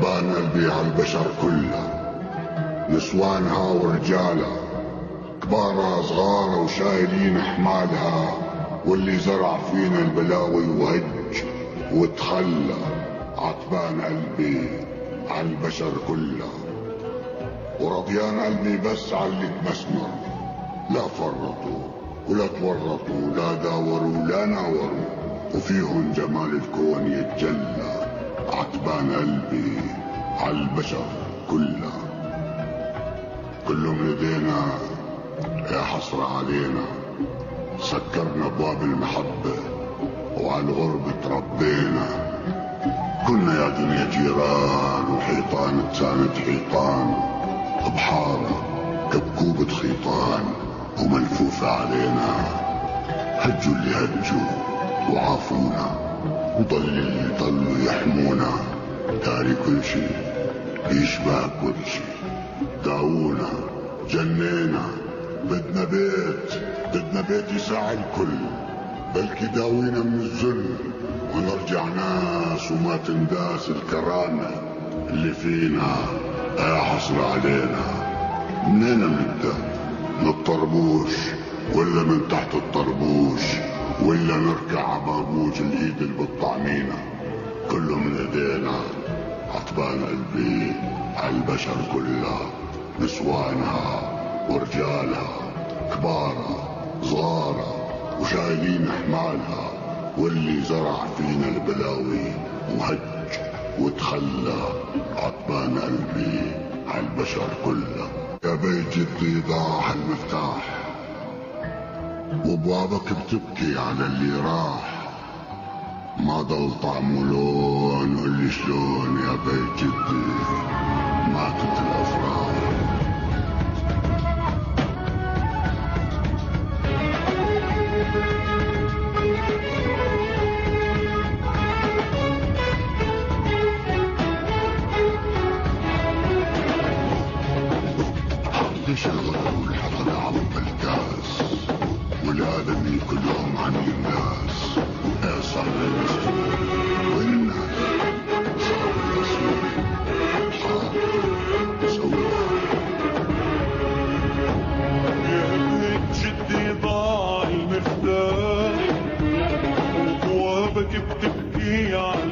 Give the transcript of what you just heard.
بان قلبي عالبشر كلها، نسوانها ورجالها، كبارها صغارها وشايلين حمالها، واللي زرع فينا البلاوي وهج وتخلى. عتبان قلبي عالبشر كلها، ورضيان قلبي بس عاللي تمسمر. لا فرطوا ولا تورطوا، لا داوروا لا ناوروا، وفيهم جمال الكون يتجلى. عتبان قلبي عالبشر كلها، كلهم لدينا يا حسرة علينا، سكرنا ابواب المحبة وعالغرب تربينا. كنا يا دنيا جيران وحيطان تساند حيطان، بحارة كبكوبة خيطان وملفوفة علينا. هجوا اللي هجوا وعافونا، وضل اللي ضلوا يحمونا. داري كل شي بيشبه كل شي، داوونا جنينا. بدنا بيت يساع الكل، بلكي داوينا من الذل ونرجع ناس وما تنداس الكرامة اللي فينا. يا حسرة علينا، منين بنبدأ؟ من الطربوش ولا من تحت الطربوش، ولا نركع عبابوج الايد اللي بتطعمينا؟ كله من ايدينا. عتبان قلبي عالبشر كلها، نسوانها ورجالها، كبارها صغارها وشايلين حمالها، واللي زرع فينا البلاوي وهج وتخلى. عتبان قلبي عالبشر كلها. يا بيت جدي ضاع المفتاح، وابوابك بتبكي على اللي راح. ما ضل طعم ولون، قولي شلون يا بيت جدي ماتت الافراح. حطش الغلول حط العظم بالكاس، والآدمي كلهم عن الناس. يا صاحب المسؤول وين الناس؟ صاحب المسؤول حاضر سوى. يا بيت جدي ضاع المفتاح، وابوابك بتبكي على